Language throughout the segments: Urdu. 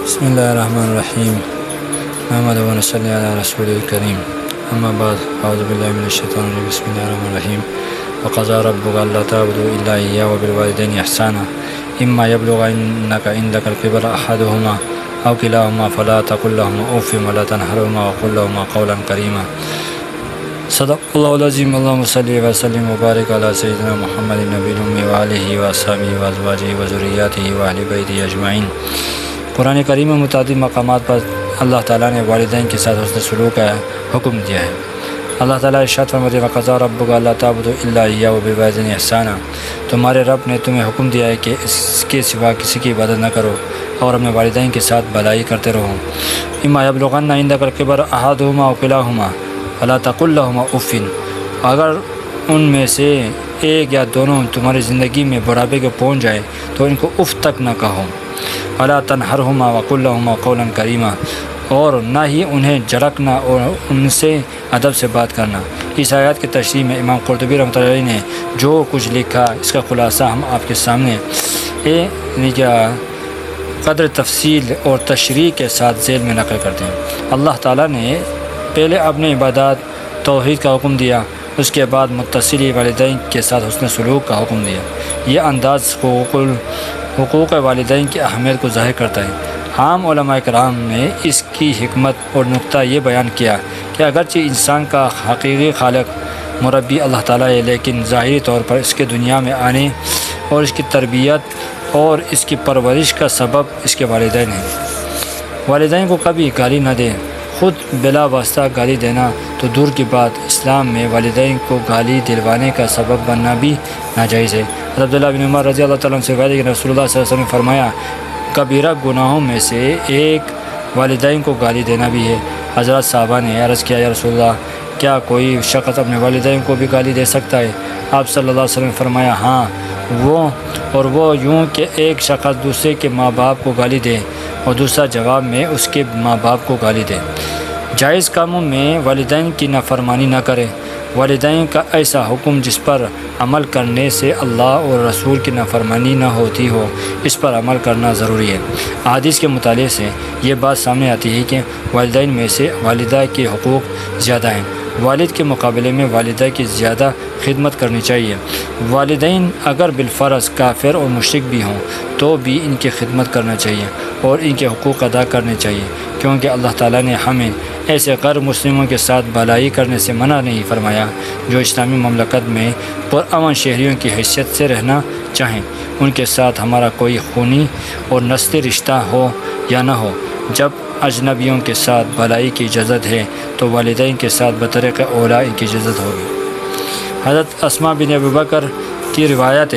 بسم اللہ الرحمن الرحیم محمد و صلی علی رسول الکریم اما بعد اعوذ باللہ من الشیطان الرجیم بسم اللہ الرحمن الرحیم وقضى ربك الا تعبدوا الا اياه وبالوالدين احسانا اما يبلغنك عندك الكبر احدهما او كلاهما فلا تقل لهما اف ولا تنهرهما وقل لهما قولا كريما صدق اللہ العظیم اللہم صلی وسلم وبارک علی سیدنا محمد النبی الأمی وآلہ وصحبہ وازواجہ وذریاتہ واہل بیتہ اجمعین۔ قرآن کریم میں متعدد مقامات پر اللہ تعالیٰ نے والدین کے ساتھ حسن سلوک کا حکم دیا ہے۔ اللہ تعالیٰ ارشاد فرماتے ہیں وَقَضَىٰ رَبُّكَ أَلَّا تَعْبُدُوا إِلَّا إِيَّاهُ وَبِالْوَالِدَيْنِ إِحْسَانًا، تمہارے رب نے تمہیں حکم دیا ہے کہ اس کے سوا کسی کی عبادت نہ کرو اور اپنے والدین کے ساتھ بھلائی کرتے رہو۔ إِمَّا يَبْلُغَنَّ عِندَكَ الْكِبَرَ أَحَدُهُمَا أَوْ كِلَاهُمَا فَلَا تَقُل لَّهُمَا أُفٍّ، اگر ان میں سے ایک یا دونوں تمہاری زندگی میں بڑھاپے کے پہنچ جائے تو ان کو اف تک نہ کہو۔ وَلَا تَنْهَرْهُمَا وَقُل لَّهُمَا قَوْلًا كَرِيمًا، اور نہ ہی انہیں جھڑکنا اور ان سے ادب سے بات کرنا۔ اس آیات کی تشریح میں امام قرطبی رحمۃ اللہ علیہ نے جو کچھ لکھا اس کا خلاصہ ہم آپ کے سامنے قدر تفصیل اور تشریح کے ساتھ ذیل میں نقل کرتے ہیں۔ اللہ تعالیٰ نے پہلے اپنے عبادات توحید کا حکم دیا، اس کے بعد متصل والدین کے ساتھ حسن سلوک کا حکم دیا۔ یہ انداز حقوق والدین کی اہمیت کو ظاہر کرتا ہے۔ عام علماء کرام نے اس کی حکمت اور نقطہ یہ بیان کیا کہ اگرچہ انسان کا حقیقی خالق مربی اللہ تعالیٰ ہے، لیکن ظاہری طور پر اس کے دنیا میں آنے اور اس کی تربیت اور اس کی پرورش کا سبب اس کے والدین ہیں۔ والدین کو کبھی گالی نہ دیں، خود بلا واسطہ گالی دینا تو دور کی بات، اسلام میں والدین کو گالی دلوانے کا سبب بننا بھی ناجائز ہے۔ عبداللہ بن عمر رضی اللہ تعالیٰ عنہ سے روایت ہے کہ رسول اللہ صلی اللہ علیہ وسلم نے فرمایا کبیرہ گناہوں میں سے ایک والدین کو گالی دینا بھی ہے۔ حضرت صحابہ نے عرض کیا یا رسول اللہ، کیا کوئی شخص اپنے والدین کو بھی گالی دے سکتا ہے؟ آپ صلی اللہ علیہ وسلم نے فرمایا ہاں، وہ یوں کہ ایک شخص دوسرے کے ماں باپ کو گالی دے اور دوسرا جواب میں اس کے ماں باپ کو گالی دے۔ جائز کاموں میں والدین کی نافرمانی نہ کرے۔ والدین کا ایسا حکم جس پر عمل کرنے سے اللہ اور رسول کی نافرمانی نہ ہوتی ہو، اس پر عمل کرنا ضروری ہے۔ احادیث کے مطالعے سے یہ بات سامنے آتی ہے کہ والدین میں سے والدہ کے حقوق زیادہ ہیں۔ والد کے مقابلے میں والدہ کی زیادہ خدمت کرنی چاہیے۔ والدین اگر بالفرض کافر اور مشرک بھی ہوں تو بھی ان کی خدمت کرنا چاہیے اور ان کے حقوق ادا کرنے چاہیے، کیونکہ اللہ تعالیٰ نے ہمیں ایسے غیر مسلموں کے ساتھ بھلائی کرنے سے منع نہیں فرمایا جو اسلامی مملکت میں پرامن شہریوں کی حیثیت سے رہنا چاہیں، ان کے ساتھ ہمارا کوئی خونی اور نسلی رشتہ ہو یا نہ ہو۔ جب اجنبیوں کے ساتھ بھلائی کی اجازت ہے تو والدین کے ساتھ بطریق اولیٰ ان کی اجازت ہوگی۔ حضرت اسماء بن ابی بکر کی روایت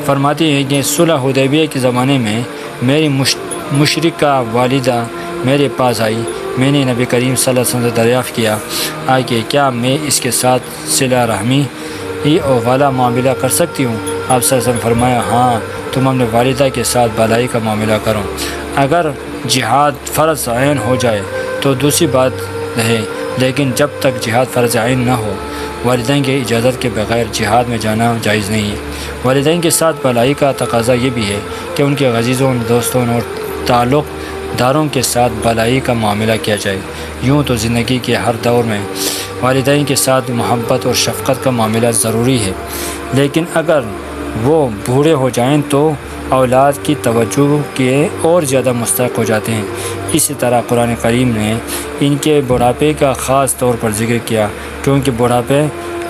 فرماتی ہے کہ صلح حدیبیہ کے زمانے میں میری مشرکہ والدہ میرے پاس آئی۔ میں نے نبی کریم صلی اللہ علیہ وسلم سے دریافت کیا کہ کیا میں اس کے ساتھ صلہ رحمی والا معاملہ کر سکتی ہوں؟ آپ صلی اللہ علیہ وسلم فرمایا ہاں، تم اپنے والدہ کے ساتھ بھلائی کا معاملہ کرو۔ اگر جہاد فرض عین ہو جائے تو دوسری بات ہے، لیکن جب تک جہاد فرض عین نہ ہو والدین کی اجازت کے بغیر جہاد میں جانا جائز نہیں ہے۔ والدین کے ساتھ بھلائی کا تقاضا یہ بھی ہے کہ ان کے عزیزوں، دوستوں اور تعلق داروں کے ساتھ بھلائی کا معاملہ کیا جائے۔ یوں تو زندگی کے ہر دور میں والدین کے ساتھ محبت اور شفقت کا معاملہ ضروری ہے، لیکن اگر وہ بوڑھے ہو جائیں تو اولاد کی توجہ کے اور زیادہ مستحق ہو جاتے ہیں۔ اسی طرح قرآن کریم نے ان کے بڑھاپے کا خاص طور پر ذکر کیا، کیونکہ بڑھاپے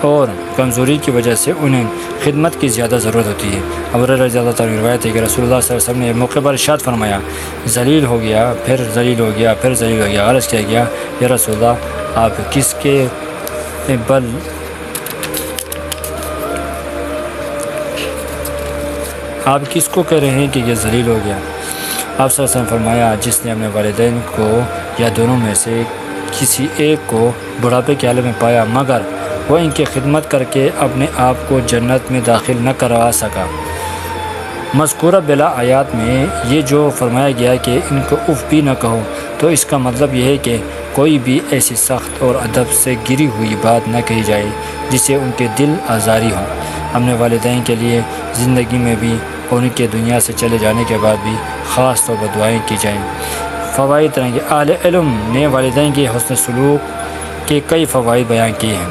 اور کمزوری کی وجہ سے انہیں خدمت کی زیادہ ضرورت ہوتی ہے۔ ابو ہریرہ رضی اللہ تعالیٰ عنہ روایت ہے کہ رسول اللہ صلی اللہ علیہ وسلم نے موقع پر ارشاد فرمایا ذلیل ہو گیا، پھر ذلیل ہو گیا، پھر ذلیل ہو گیا۔ عرض کیا گیا یا رسول اللہ، آپ کس کو کہہ رہے ہیں کہ یہ ذلیل ہو گیا؟ آپ صلی اللہ علیہ وسلم فرمایا جس نے اپنے والدین کو یا دونوں میں سے کسی ایک کو بڑھاپے کے حالت میں پایا مگر وہ ان کی خدمت کر کے اپنے آپ کو جنت میں داخل نہ کروا سکا۔ مذکورہ بلا آیات میں یہ جو فرمایا گیا کہ ان کو اف بھی نہ کہو، تو اس کا مطلب یہ ہے کہ کوئی بھی ایسی سخت اور ادب سے گری ہوئی بات نہ کہی جائے جس سے ان کے دل آزاری ہوں۔ اپنے والدین کے لیے زندگی میں بھی اور ان کے دنیا سے چلے جانے کے بعد بھی خاص طور پر دعائیں کی جائیں۔ فوائد طرح کے اہل علم نے والدین کے حسن سلوک کے کئی فوائد بیان کیے ہیں۔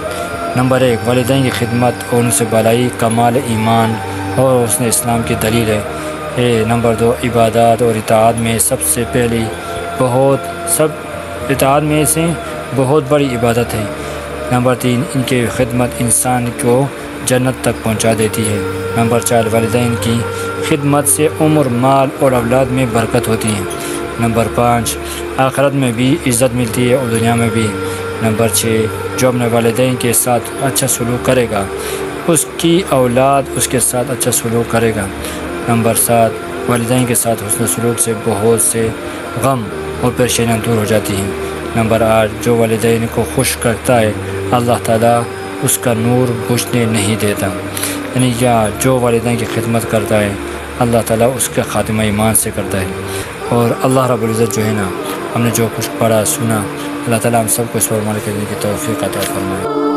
نمبر 1، والدین کی خدمت اور ان سے بالائی کمال ایمان اور حسن اسلام کی دلیل ہے۔ نمبر 2، عبادات اور اطاعت میں سب سے پہلی اطاعت میں سے بہت بڑی عبادت ہے۔ نمبر 3، ان کی خدمت انسان کو جنت تک پہنچا دیتی ہے۔ نمبر 4، والدین کی خدمت سے عمر، مال اور اولاد میں برکت ہوتی ہے۔ نمبر 5، آخرت میں بھی عزت ملتی ہے اور دنیا میں بھی۔ نمبر 6، جو اپنے والدین کے ساتھ اچھا سلوک کرے گا اس کی اولاد اس کے ساتھ اچھا سلوک کرے گا۔ نمبر 7، والدین کے ساتھ حسن سلوک سے بہت سے غم اور پریشانیاں دور ہو جاتی ہیں۔ نمبر 8، جو والدین کو خوش کرتا ہے اللہ تعالیٰ اس کا نور بجھنے نہیں دیتا، یعنی جو والدین کی خدمت کرتا ہے اللہ تعالیٰ اس کا خاتمہ ایمان سے کرتا ہے۔ اور اللہ رب العزت جو ہے نا، ہم نے جو کچھ پڑھا سنا، اللہ تعالیٰ ہم سب کو اس پر عمل کرنے کی توفیق عطا فرمائے۔